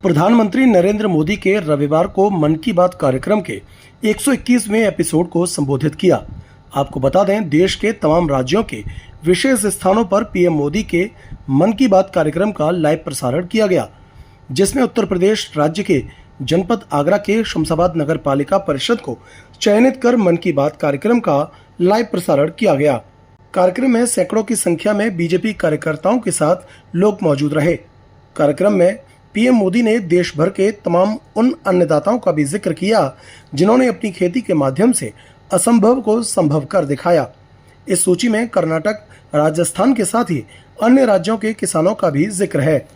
प्रधानमंत्री नरेंद्र मोदी के रविवार को मन की बात कार्यक्रम के 121वें एपिसोड को संबोधित किया। आपको बता दें, देश के तमाम राज्यों के विशेष स्थानों पर पीएम मोदी के मन की बात कार्यक्रम का लाइव प्रसारण किया गया, जिसमें उत्तर प्रदेश राज्य के जनपद आगरा के शमशाबाद नगर पालिका परिषद को चयनित कर मन की बात कार्यक्रम का लाइव प्रसारण किया गया। कार्यक्रम में सैकड़ों की संख्या में बीजेपी कार्यकर्ताओं के साथ लोग मौजूद रहे। कार्यक्रम में पीएम मोदी ने देश भर के तमाम उन अन्नदाताओं का भी जिक्र किया जिन्होंने अपनी खेती के माध्यम से असंभव को संभव कर दिखाया। इस सूची में कर्नाटक, राजस्थान के साथ ही अन्य राज्यों के किसानों का भी जिक्र है।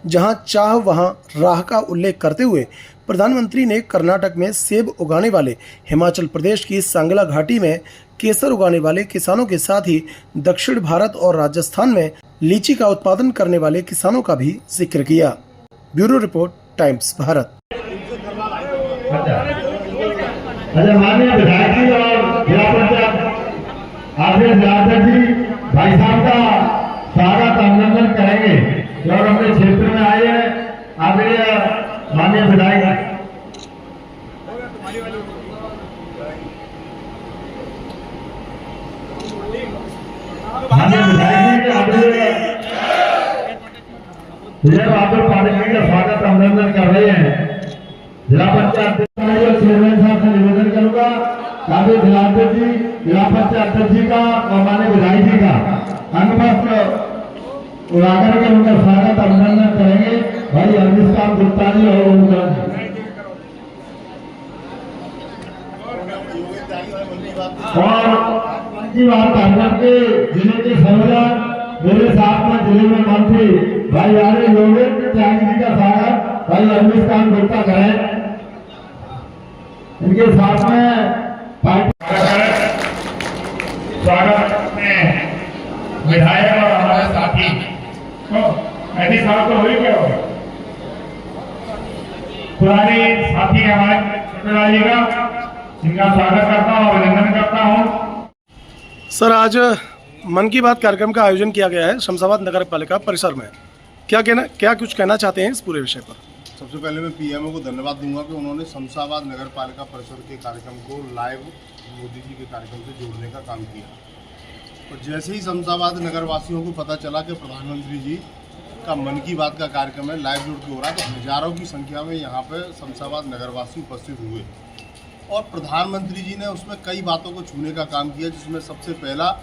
जहां चाह वहां राह का उल्लेख करते हुए प्रधानमंत्री ने कर्नाटक में सेब उगाने वाले, हिमाचल प्रदेश की सांगला घाटी में केसर उगाने वाले किसानों के साथ ही दक्षिण भारत और राजस्थान में लीची का उत्पादन करने वाले किसानों का भी जिक्र किया। Bureau report, times Bharat. माननीय विधायक जी और जिला पंचायत जी भाई साहब का स्वागत अभिनंदन करेंगे और अपने क्षेत्र में आए हैं। आदरणीय माननीय विधायक विजय बहादुर पाटिल जी का स्वागत अभिनंदन कर रहे हैं। जिला पंचायत चेयरमैन साहब से निवेदन करूंगा, काफी जिलाध्यक्ष जी, जिला पंचायत अध्यक्ष जी का और माननीय विधायक जी का अंगवस्त्र उड़ाकर के उनका स्वागत अभिनंदन करेंगे। भाई अरविंद काम गुप्ता जी और ओमकार जी और कार्यक्रम के जिले के संयोजक मेरे साथ में जिले में मंत्री भाई आर्य योगेंद्र त्यागी जी का स्वागत भाई अरविंद काम गुप्ता करें। इनके साथ में पार्टी स्वागत में विधायक और हमारे साथी ऐसी साहब तो हुई क्या होगा पुरानी साथी हमारे छोटे जी का, इनका स्वागत करता हूँ, अभिनंदन करता हूँ। सर, आज मन की बात कार्यक्रम का आयोजन किया गया है शमशाबाद नगर पालिका परिसर में। क्या कुछ कहना चाहते हैं इस पूरे विषय पर? सबसे पहले मैं पीएमओ को धन्यवाद दूंगा कि उन्होंने शमशाबाद नगर पालिका परिषद के कार्यक्रम को लाइव मोदी जी के कार्यक्रम से जोड़ने का काम किया। और जैसे ही शमशाबाद नगर वासियों को पता चला कि प्रधानमंत्री जी का मन की बात का कार्यक्रम है, लाइव जोड़ के हो रहा है, तो हजारों की संख्या में यहाँ पर शमशाबाद नगरवासी उपस्थित हुए और प्रधानमंत्री जी ने उसमें कई बातों को छूने का काम किया, जिसमें सबसे पहला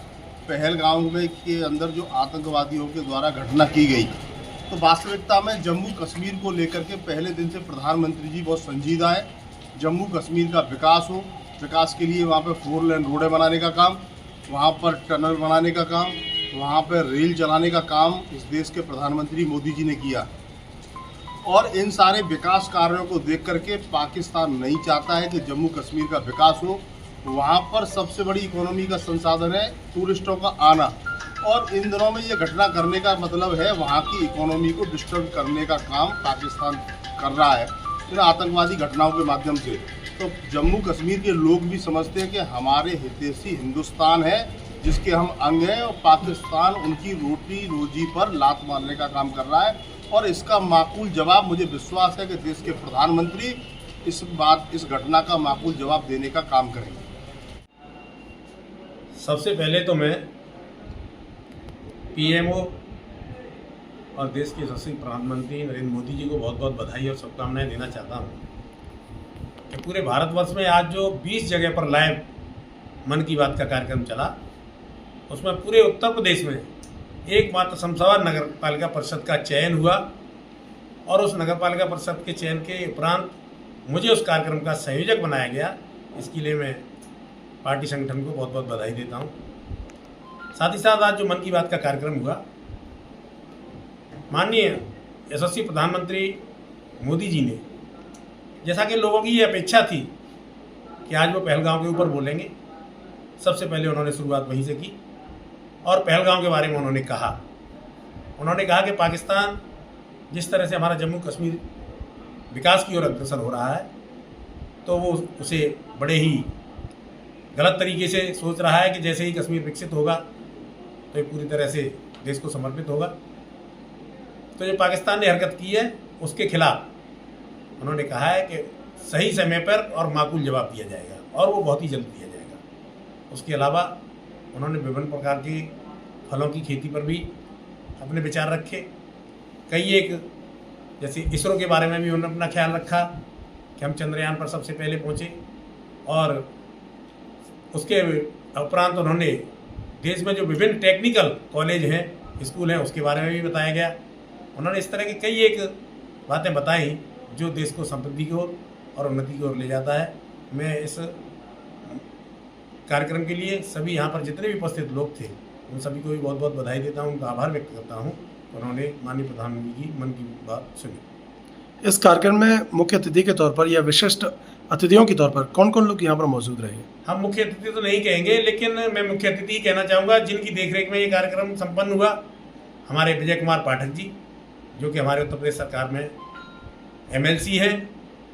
पहलगाम में के अंदर जो आतंकवादियों के द्वारा घटना की गई, तो वास्तविकता में जम्मू कश्मीर को लेकर के पहले दिन से प्रधानमंत्री जी बहुत संजीदा है। जम्मू कश्मीर का विकास हो, विकास के लिए वहाँ पे 4 लेन रोडें बनाने का काम, वहाँ पर टनल बनाने का काम, वहाँ पर रेल चलाने का काम इस देश के प्रधानमंत्री मोदी जी ने किया। और इन सारे विकास कार्यों को देख करके पाकिस्तान नहीं चाहता है कि जम्मू कश्मीर का विकास हो। वहाँ पर सबसे बड़ी इकोनॉमी का संसाधन है टूरिस्टों का आना, और इन दिनों में ये घटना करने का मतलब है वहाँ की इकोनॉमी को डिस्टर्ब करने का काम पाकिस्तान कर रहा है इन आतंकवादी घटनाओं के माध्यम से। तो जम्मू कश्मीर के लोग भी समझते हैं कि हमारे हितैषी हिंदुस्तान है जिसके हम अंग हैं, और पाकिस्तान उनकी रोटी रोजी पर लात मारने का काम कर रहा है। और इसका माकूल जवाब मुझे विश्वास है कि देश के प्रधानमंत्री इस घटना का माकूल जवाब देने का काम करेंगे। सबसे पहले तो मैं पीएमओ और देश के यशस्वी प्रधानमंत्री नरेंद्र मोदी जी को बहुत बहुत बधाई और शुभकामनाएं देना चाहता हूं कि पूरे भारतवर्ष में आज जो 20 जगह पर लाइव मन की बात का कार्यक्रम चला, उसमें पूरे उत्तर प्रदेश में एकमात्र शमशाबाद नगर पालिका परिषद का चयन हुआ। और उस नगर पालिका परिषद के चयन के उपरांत मुझे उस कार्यक्रम का संयोजक बनाया गया। इसके लिए मैं पार्टी संगठन को बहुत बहुत बधाई देता हूं। साथ ही साथ आज जो मन की बात का कार्यक्रम हुआ, माननीय यशस्वी प्रधानमंत्री मोदी जी ने, जैसा कि लोगों की ये अपेक्षा थी कि आज वो पहलगाम के ऊपर बोलेंगे, सबसे पहले उन्होंने शुरुआत वहीं से की और पहलगाम के बारे में उन्होंने कहा कि पाकिस्तान जिस तरह से हमारा जम्मू कश्मीर विकास की ओर अग्रसर हो रहा है, तो वो उसे बड़े ही गलत तरीके से सोच रहा है कि जैसे ही कश्मीर विकसित होगा तो ये पूरी तरह से देश को समर्पित होगा। तो जो पाकिस्तान ने हरकत की है उसके खिलाफ उन्होंने कहा है कि सही समय पर और माकूल जवाब दिया जाएगा और वो बहुत ही जल्द दिया जाएगा। उसके अलावा उन्होंने विभिन्न प्रकार के फलों की खेती पर भी अपने विचार रखे। कई एक जैसे इसरो के बारे में भी उन्होंने अपना ख्याल रखा कि हम चंद्रयान पर सबसे पहले पहुँचे, और उसके उपरांत उन्होंने देश में जो विभिन्न टेक्निकल कॉलेज हैं, स्कूल हैं, उसके बारे में भी बताया गया। उन्होंने इस तरह की कई एक बातें बताई जो देश को समृद्धि की ओर और उन्नति की ओर ले जाता है। मैं इस कार्यक्रम के लिए सभी यहाँ पर जितने भी उपस्थित लोग थे उन सभी को भी बहुत बहुत बधाई देता हूँ, उनका आभार व्यक्त करता हूँ। उन्होंने माननीय प्रधानमंत्री की मन की बात सुनी। इस कार्यक्रम में मुख्य अतिथि के तौर पर या विशिष्ट अतिथियों के तौर पर कौन कौन लोग यहाँ पर मौजूद रहे? हम मुख्य अतिथि तो नहीं कहेंगे, लेकिन मैं मुख्य अतिथि कहना चाहूँगा जिनकी देखरेख में ये कार्यक्रम संपन्न हुआ। हमारे विजय कुमार पाठक जी, जो कि हमारे उत्तर प्रदेश सरकार में MLC हैं,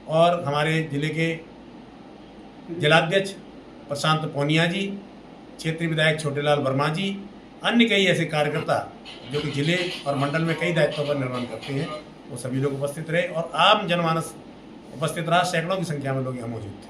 और हमारे जिले के जिलाध्यक्ष प्रशांत पोनिया जी, क्षेत्रीय विधायक छोटेलाल वर्मा जी, अन्य कई ऐसे कार्यकर्ता जो कि जिले और मंडल में कई दायित्वों पर निर्वहन करते हैं, वो सभी लोग उपस्थित रहे और आम जनमानस उपस्थित रहा। सैकड़ों की संख्या में लोग यहाँ मौजूद थे।